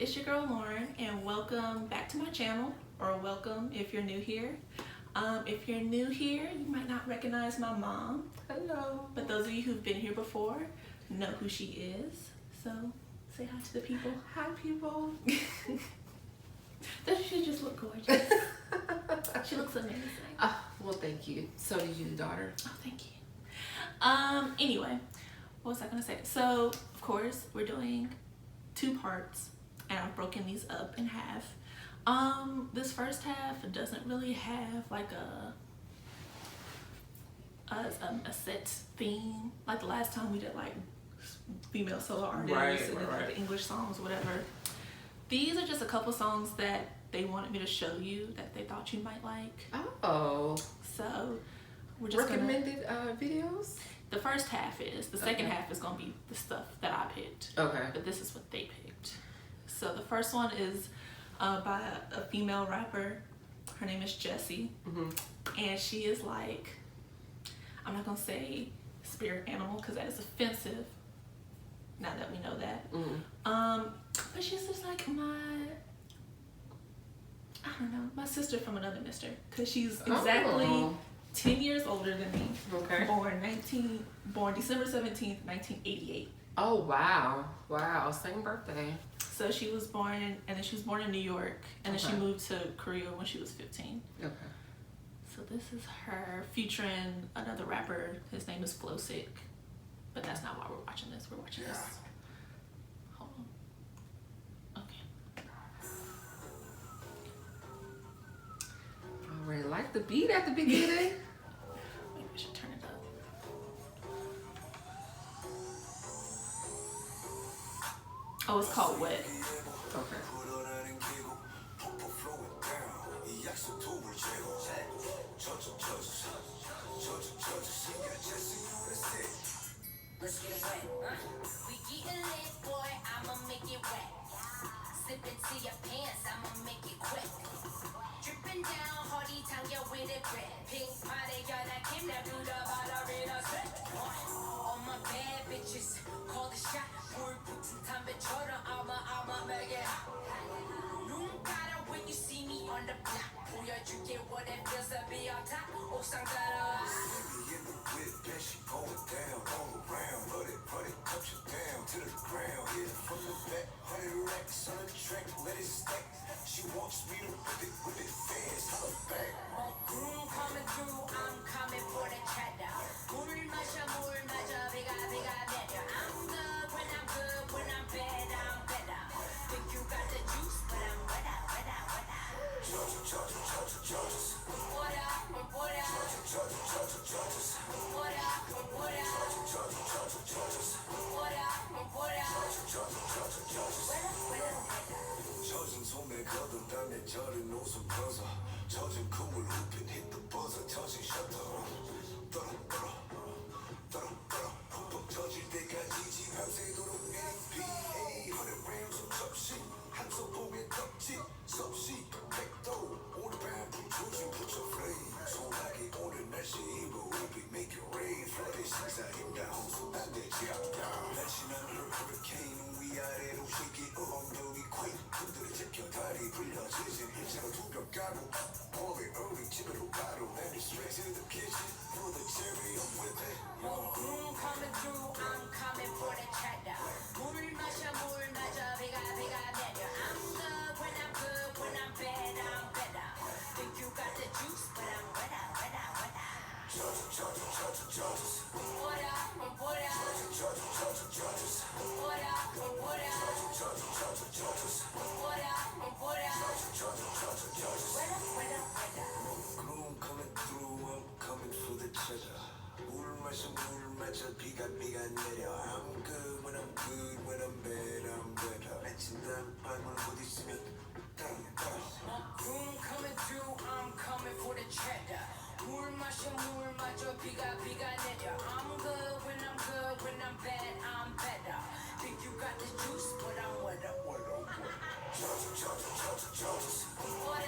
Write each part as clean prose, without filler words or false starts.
It's your girl Lauren, and welcome back to my channel, or welcome if you're new here. If you're new here, you might not recognize my mom. Hello. But those of you who've been here before know who she is. So say hi to the people. Hi, people. Doesn't she just look gorgeous? She looks amazing. Well, thank you. So did you, daughter. Oh, thank you. Anyway, what was I gonna say? So, of course, we're doing 2 parts, and I've broken these up in half. This first half doesn't really have like a set theme. Like the last time we did like female solo artists and then like the English songs, whatever. These are just a couple songs that they wanted me to show you that they thought you might like. Oh. So we're just recommended videos? The first half is. The second half is going to be the stuff that I picked. Okay. But this is what they picked. So the first one is by a female rapper. Her name is Jessie. And she is like, I'm not going to say spirit animal because that is offensive. Now that we know that. But she's just like my sister from another mister. Because she's exactly 10 years older than me. Okay. Born December 17th, 1988. Oh, wow. Wow. Same birthday. So she was born, and then she was born in New York, and then she moved to Korea when she was 15. Okay. So this is her featuring another rapper. His name is Flowsick. But that's not why we're watching this. We're watching this. Hold on. Okay. I already like the beat at the beginning. Maybe we should turn it up. Oh, it's called Wet. Okay. Let's get it wet. We getting lit, boy. I'ma make it wet. Slip into your pants, I'ma make it quick. Dripping down, hardy tongue, yeah, with it grip. Pink party, girl, that came that do the ballerina slip. All my bad bitches, call the shot. Pour 붙은 담배처럼 I'ma make it hot. 눈 가려 when you see me on the block. 보여줄게 what it feels to be on top. 옥상 따라와. She going down, all around, let it, touch it down to the ground. Hit it from the back, 100 racks on the track, let it stack. She wants me to whip it fast, holla back. Groove coming through, I'm coming for the cheddar. 물 마셔, 비가 내려. I'm good when I'm good, when I'm bad, I'm better. Think you got the juice, but I'm wetter. Georgia. What 젖은 소매 걷어다내 저른 옷을 벗어 젖은 꿈을 흡인 hit the buzzer 젖은 셔터 떨어 흠뻑 젖을 때까지 집 밤새도록 NPA 100 grams of 접시 한손 봉에 떡지 섭씨 백도 오늘밤 조심 put your flame 소나기 오늘 날씨 입어 we make it rain flooded 식사 힘다 홍수 안되지 않다 날씨는 hurricane 위아래로 shake it 엉덩이 queen 그들의 제껴 다리 불려 지진 힘차로 두벽 가고 Early, early 집으로 바로 Let it straight to the kitchen For the cherry I'm with it Groove coming through I'm coming for the cheddar 물 마셔 비가 내려 I'm good when I'm good when I'm bad I'm better Think you got the juice but I'm wetter Georgia What Gloom coming through, I'm coming for the treasure. 물 마셔, 비가 내려. I'm good when I'm good, when I'm bad, I'm better. 맺힌다는 밤을 못 있으면 따라. Gloom coming through, I'm coming for the cheddar. 물 마셔, 비가 내려. I'm good when I'm good, when I'm bad, I'm better. Think you got the juice, but I'm wetter. Georgia. What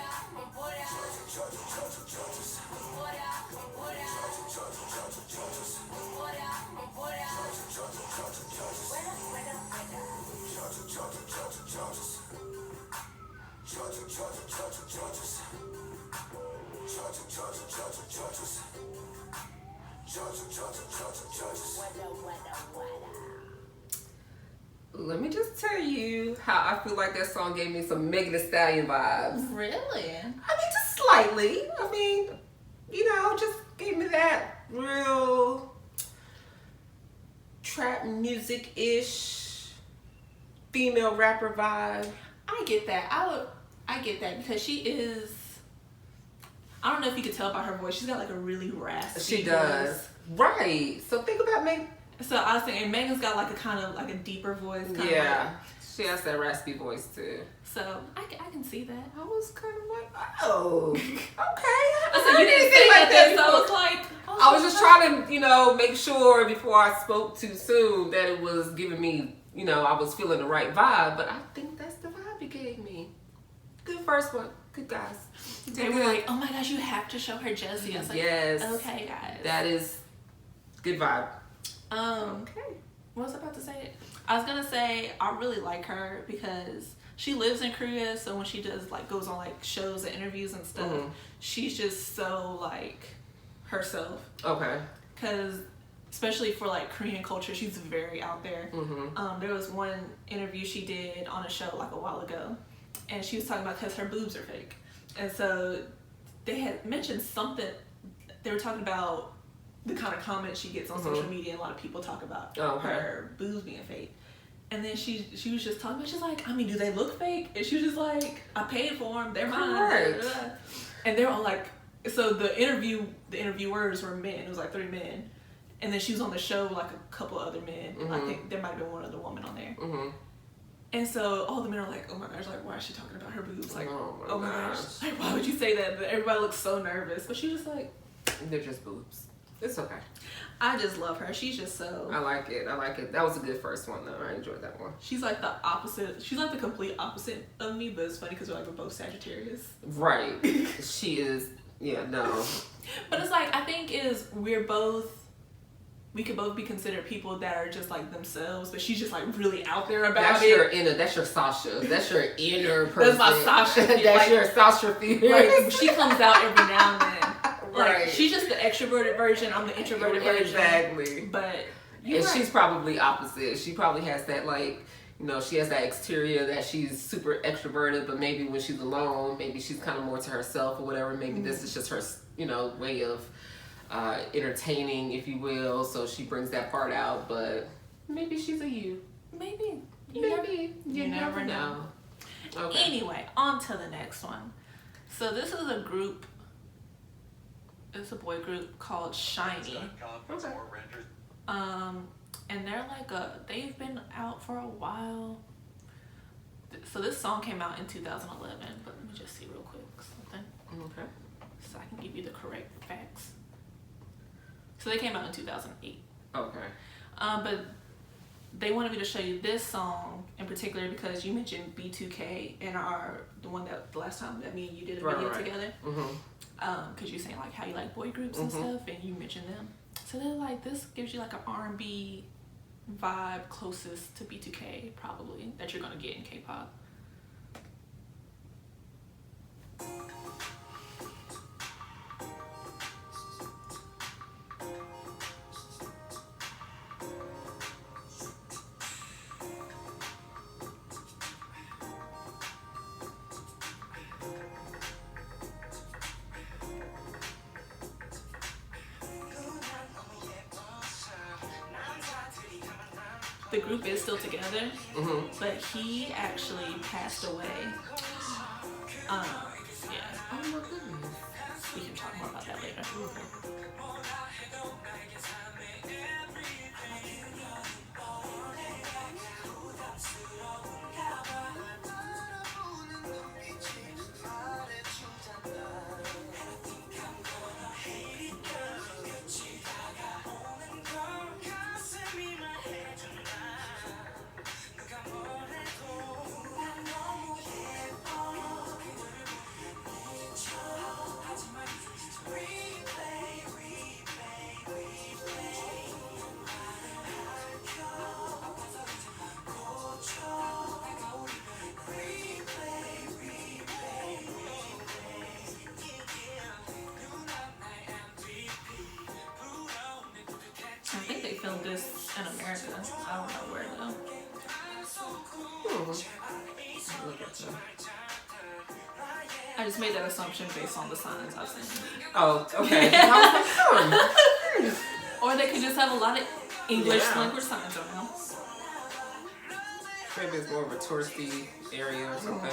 up? Let me just tell you how I feel like that song gave me some Megan Thee Stallion vibes. Really? I mean, just slightly. I mean, you know, just gave me that real trap music-ish female rapper vibe. I get that. I get that because she is. I don't know if you could tell by her voice. She's got like a really raspy. She does. voice. Right. So think about Megan. So I was thinking Megan's got like a kind of like a deeper voice. Yeah. She has that raspy voice too. So I can see that. I was kind of like, oh, okay. So you didn't say like that. So I was like, I was just trying to, you know, make sure before I spoke too soon that it was giving me, you know, I was feeling the right vibe. But I think that's the vibe it gave me. Good first one. Good guys. They were like, oh my gosh, you have to show her Jessie. I was like, yes. Okay, guys. That is good vibe. Okay. What was I about to say? I was gonna say I really like her because she lives in Korea, so when she does like goes on like shows and interviews and stuff, she's just so like herself. Okay. Cause especially for like Korean culture, she's very out there. There was one interview she did on a show like a while ago, and she was talking about because her boobs are fake, and so they had mentioned something. They were talking about the kind of comments she gets on social media, and a lot of people talk about her boobs being fake. And then she was just talking about, she's like, I mean, do they look fake? And she was just like, I paid for them, they're mine. Correct. And they were all like, so the interviewers were men, it was like 3 men. And then she was on the show with like a couple other men. I think there might have been one other woman on there. And so all the men are like, oh my gosh, like, why is she talking about her boobs? Like, oh my gosh, like, why would you say that? But everybody looks so nervous. But she was just like, they're just boobs. It's okay. I just love her. She's just so. I like it. That was a good first one though. I enjoyed that one. She's like the opposite. She's like the complete opposite of me, but it's funny because we're both Sagittarius. Right. She is. Yeah. No. But it's like I think we could both be considered people that are just like themselves, but she's just like really out there about it. That's your Sasha. That's your inner person. That's my Sasha. That's like, your Sasha feeling. Like she comes out every now and then. Like, right. She's just the extroverted version. I'm the introverted version. Exactly. But she's probably opposite. She probably has that like, you know, she has that exterior that she's super extroverted, but maybe when she's alone, maybe she's kind of more to herself or whatever. Maybe this is just her, you know, way of entertaining, if you will. So she brings that part out, but maybe she's a you. Maybe. You never know. Okay. Anyway, on to the next one. So this is a group. It's a boy group called Shinee. Okay. And they're like they've been out for a while. So this song came out in 2011, but let me just see real quick something. Okay. So I can give you the correct facts. So they came out in 2008. Okay. But they wanted me to show you this song in particular because you mentioned B2K and the one that the last time that me and you did a video together. Because you're saying like how you like boy groups and stuff, and you mentioned them. So they're like, this gives you like an R&B vibe closest to B2K probably that you're gonna get in K-pop. The group is still together, but he actually passed away. Yeah. Oh my goodness. We can talk more about that later. filmed this in America. I don't know where though. Look at them. I just made that assumption based on the signs I've seen. Oh, okay. I was like, Or they could just have a lot of English Yeah. language signs around. maybe it's more of a touristy area or something.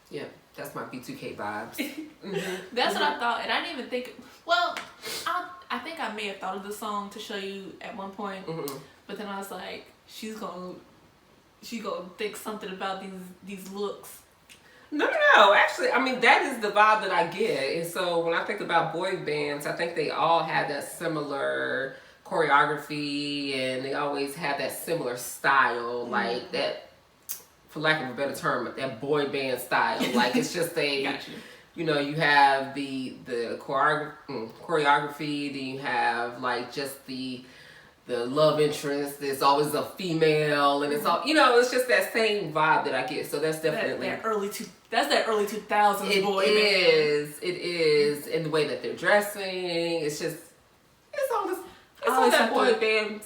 Yeah, that's my B2K vibes. That's what I thought, and I didn't even think. Well, I think I may have thought of the song to show you at one point, but then I was like, she's gonna think something about these looks. No. Actually, I mean, that is the vibe that I get. And so when I think about boy bands, I think they all have that similar choreography and they always have that similar style, like that, for lack of a better term, that boy band style. Like, it's just Gotcha. you know, you have the choreography, then you have like just the love interest. There's always a female, and it's all, you know, it's just that same vibe that I get. So that's definitely that's that early 2000s boy band. It is in the way that they're dressing. It's just it's all that boy band.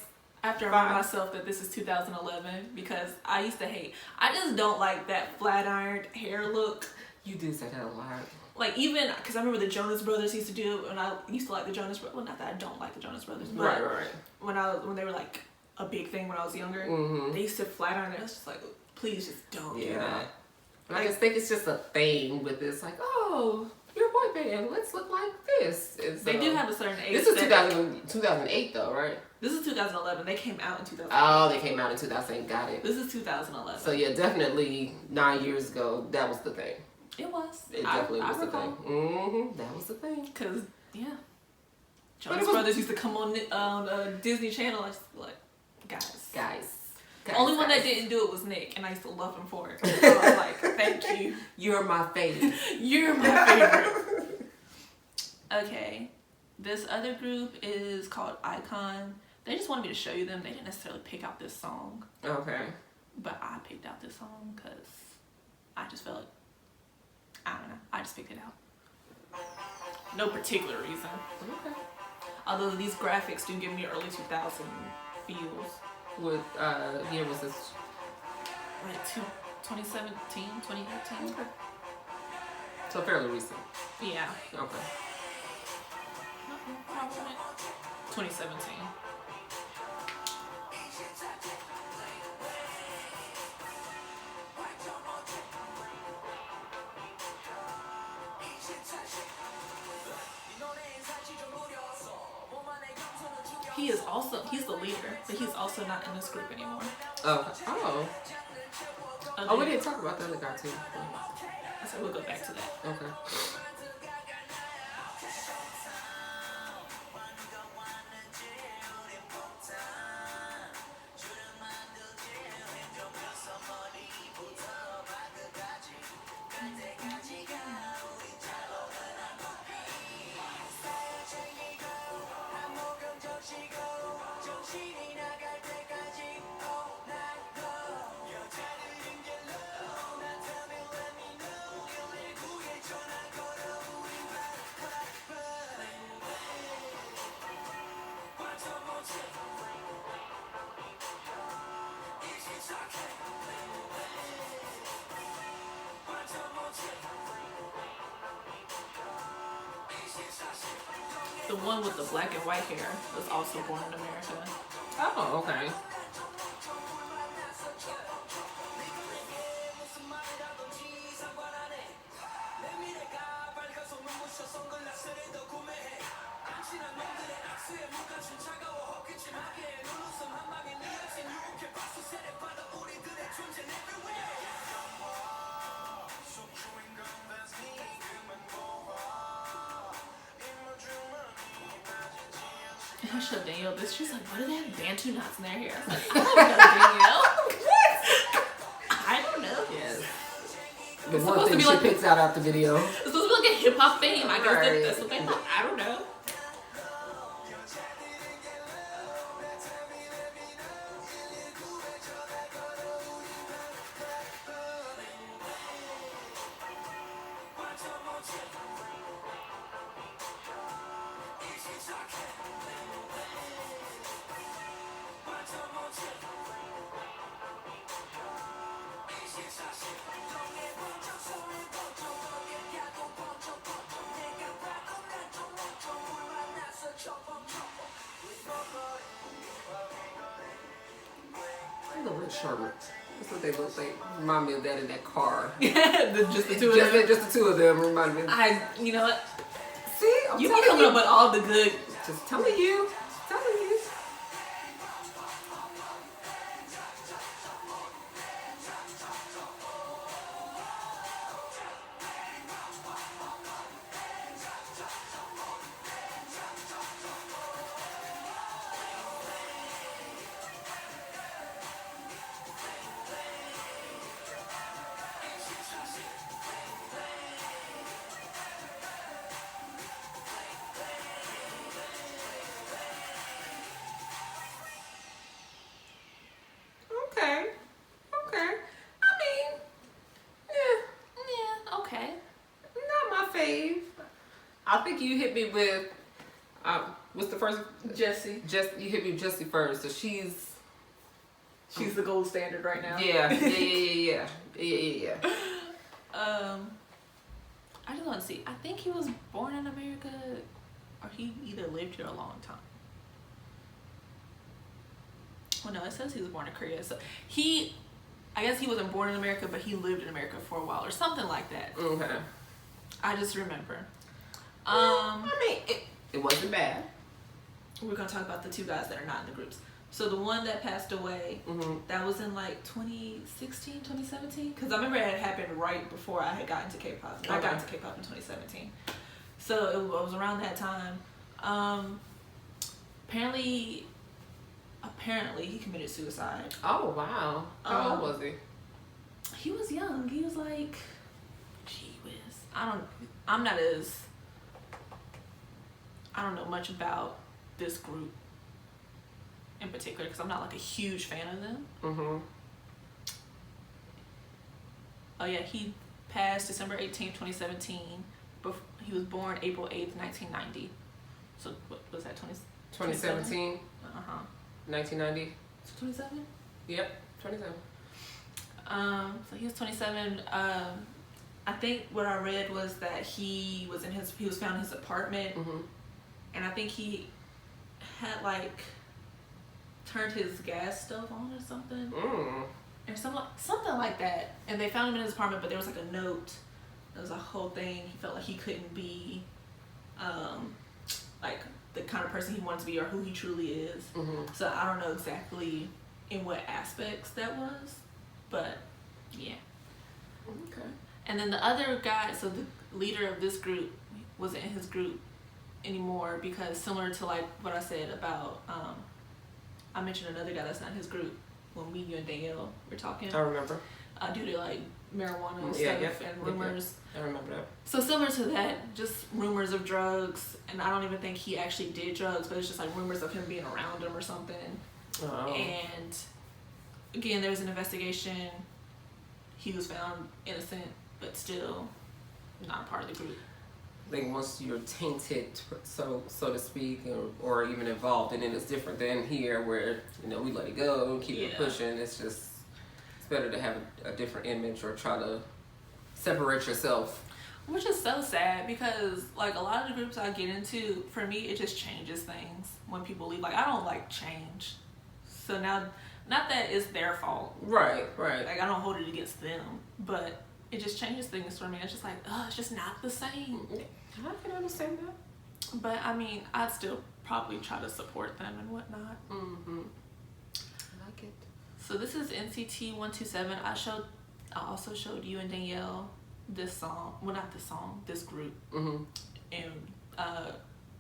After I remind myself that this is 2011 because I used to hate. I just don't like that flat ironed hair look. You do say that a lot. Like, even because I remember the Jonas Brothers used to do it, and I used to like the Jonas Brothers. Well, not that I don't like the Jonas Brothers, but Right. when they were like a big thing when I was younger, they used to flat iron. I was just like, please just don't do that. And I just think it's just a thing with this, like, oh, you're a boy band, let's look like this. And so, They do have a certain age. This is 2008 though, right? This is 2011. They came out in 2011. Oh, they came out in 2008. Got it. This is 2011. So yeah, definitely 9 years ago, that was the thing. It was. It definitely was the thing. That was the thing. Because, yeah. Jonas Brothers used to come on Disney Channel. I just be like, guys. The only one that didn't do it was Nick, and I used to love him for it. So I was like, thank you. You're my favorite. You're my favorite. Okay. This other group is called Ikon. They just wanted me to show you them. They didn't necessarily pick out this song. Okay. But I picked out this song because I just felt, I don't know, I just picked it out. No particular reason. Okay. Although these graphics do give me early 2000 feels. What year was this? Like 2017, 2018. Okay. So fairly recent. Yeah. Okay. 2017. He's the leader, but he's also not in this group anymore. Oh, we didn't talk about the other guy too. So we'll go back to that. Okay. the one with the black and white hair was also born in America. Oh, okay. And I showed Danielle this. She's like, what do they have Bantu knots in their hair? I was like, I don't know, Danielle. I don't know. Yes. The It's one supposed to thing be she like- picks out after the video. It's supposed to be like a hip hop theme. I guess Right. that's what they thought. I don't know. I know red shorts. That's what they look like. Remind me of that in that car. Just the two of them. Just the two of them remind me. You know what? See, I'm You be telling coming you. up with all the good. Just telling you. Telling you. Okay. Okay. I mean, Yeah, okay. not my fave. I think you hit me with, what's the first? Jessie. You hit me with Jessie first. So she's She's the gold standard right now. yeah. I just want to see. I think he was born in America, or he either lived here a long time. Well, no, it says he was born in Korea. So I guess he wasn't born in America, but he lived in America for a while, or something like that. Okay. I just remember. I mean, it wasn't bad. We're gonna talk about the two guys that are not in the groups. So the one that passed away, that was in like 2016, 2017? Because I remember it had happened right before I had gotten to K-pop. And I got into K-pop in 2017. So it was around that time. Apparently he committed suicide. Oh wow. How old was he? He was young. He was like, gee whiz. I don't know much about this group in particular because I'm not like a huge fan of them. Oh yeah, he passed December 18th, 2017. He was born April 8th, 1990. So what was that, 2017? 1990? So 27? Yep, 27. So he was 27. I think what I read was that he was found in his apartment, and I think he had like turned his gas stove on or something, or something like that. And they found him in his apartment, but there was like a note. There was a whole thing. He felt like he couldn't be, like the kind of person he wanted to be or who he truly is. So I don't know exactly in what aspects that was, but yeah. Okay. And then the other guy, so the leader of this group wasn't in his group anymore because similar to like what I said about, I mentioned another guy that's not in his group when me, you, and Danielle were talking. I remember. Due to like marijuana and Yeah, stuff yep, and rumors. I remember that. So similar to that, just rumors of drugs, and I don't even think he actually did drugs, but it's just like rumors of him being around him or something. Oh. And again, there was an investigation. He was found innocent, but still not a part of the group. I think once you're tainted, so to speak, or even involved, and then it's different than here, where we let it go, keep it pushing. It's better to have a different image or try to separate yourself. Which is so sad because like a lot of the groups I get into, for me, it just changes things when people leave. Like I don't like change, so now, not that it's their fault. Right. Like I don't hold it against them, but it just changes things for me. It's just like, it's just not the same. I can understand that. But I mean, I'd still probably try to support them and whatnot. Mm-hmm. I like it. So this is NCT 127. I also showed you and Danielle this song. Well, not this song. This group. Mm-hmm. And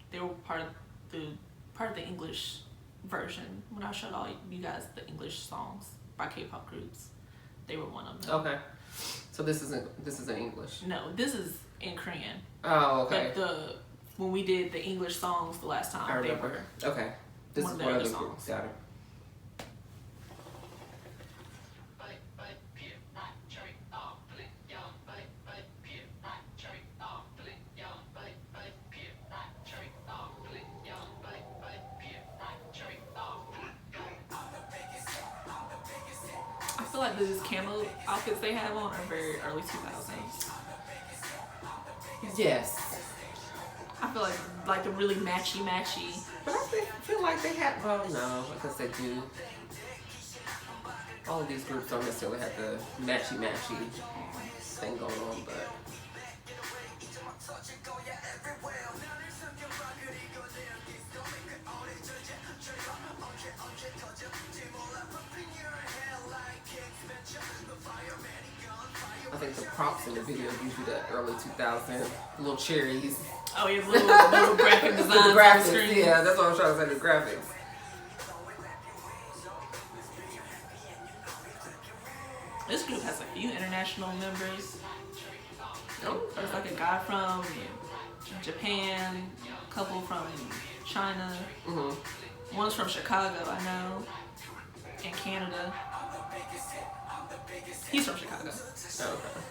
they were part of the English version. When I showed all you guys the English songs by K-pop groups, they were one of them. Okay. So this isn't English. No, this is in Korean. Oh, okay. But when we did the English songs the last time, I remember. Okay. This is one of the songs. Got it. I feel like these camo outfits they have on are very early 2000s. Yes. I feel like they're really matchy. But I feel like they have, well, no, because they do. All of these groups don't necessarily have the matchy thing going on, but. I think the props in the video gives you the early 2000s little cherries. Oh yeah, little graphic designs. The graphics, yeah, that's what I'm trying to say, the graphics. This group has a few international members. Oh, There's like a guy from Japan, a couple from China. mm-hmm. One's from Chicago, I know, and Canada. He's from Chicago. Okay.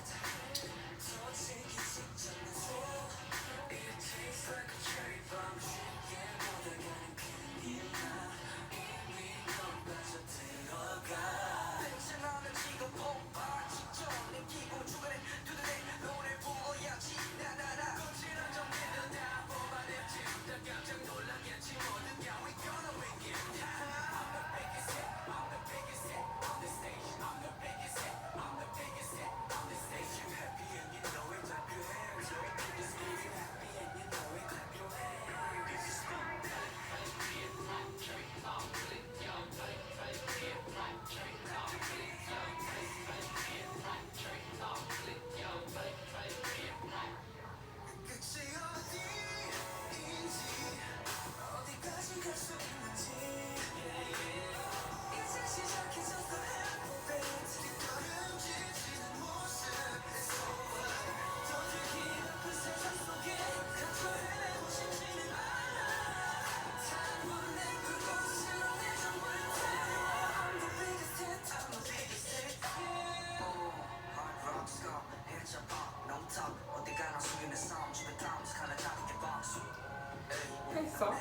Sorry.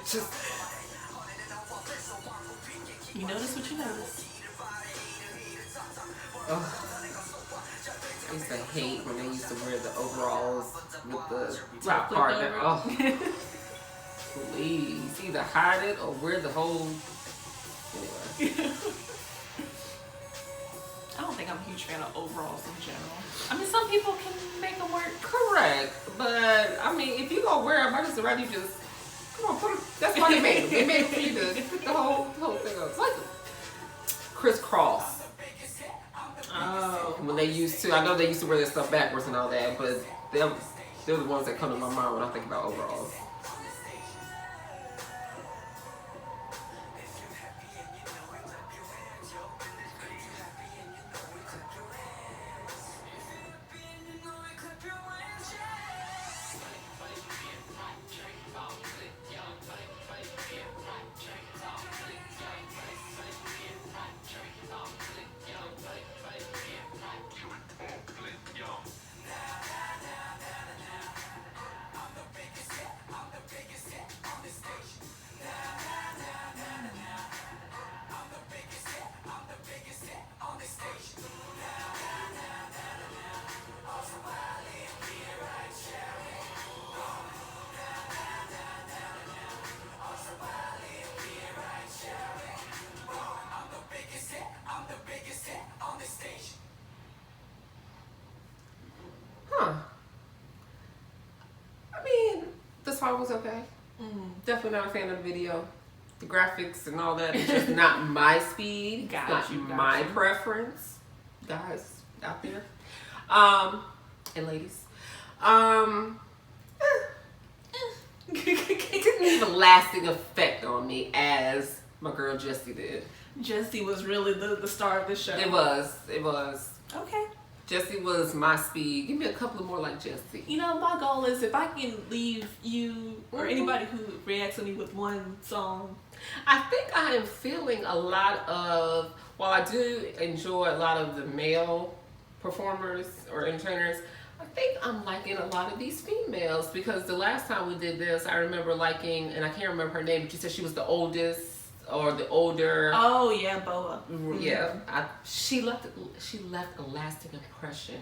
Just. You notice what you notice. Oh. I used to hate when they used to wear the overalls with the top part. Oh. Please, either hide it or wear the whole. Anyway. I don't think I'm a huge fan of overalls in general. I mean, some people can make them work. Correct, but I mean, if you gonna wear them, I just rather you just come on, put them. That's why they made them. They made them for you to put the whole thing up. It's like crisscross. Oh. When they used to, I know they used to wear their stuff backwards and all that, but they're the ones that come to my mind when I think about overalls. thus far was okay. Definitely not a fan of the video. The graphics and all that is just not my speed. Not my preference. Guys out there. And ladies. It didn't leave a lasting effect on me as my girl Jessie did. Jessie was really the star of the show. It was. Okay. Jessie was my speed. Give me a couple more like Jessie. You know, my goal is if I can leave you or anybody who reacts to me with one song. I think I am feeling a lot of, while I do enjoy a lot of the male performers or entertainers, I think I'm liking a lot of these females because the last time we did this, I remember liking, and I can't remember her name, but you said she was the oldest or the older. Oh yeah, Boa. Yeah, she left a lasting impression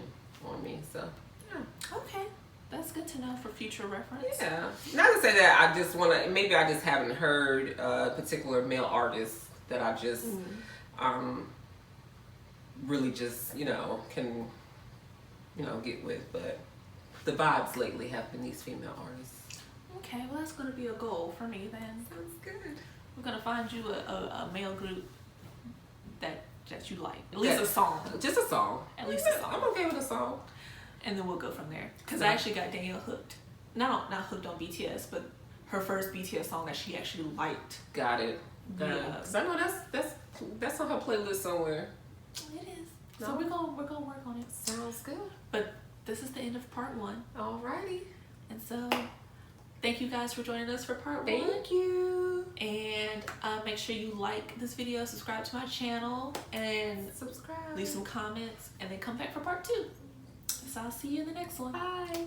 on me. So yeah. Okay, that's good to know for future reference. Yeah, not to say that I just want to. Maybe I just haven't heard a particular male artist that I just really just can get with, but the vibes lately have been these female artists. Okay, well that's going to be a goal for me then. Sounds good. We're going to find you a male group that you like. At least a song. Just a song. At least a song. I'm okay with a song. And then we'll go from there. Because I actually got Danielle hooked. Not hooked on BTS, but her first BTS song that she actually liked. Got it. Yeah. Because I know that's on her playlist somewhere. It is. So we're gonna work on it. Sounds good. But this is the end of part 1. Alrighty. And so thank you guys for joining us for part 1. Thank you. And make sure you like this video, subscribe to my channel, and subscribe. Leave some comments, and then come back for part 2. So I'll see you in the next one. Bye.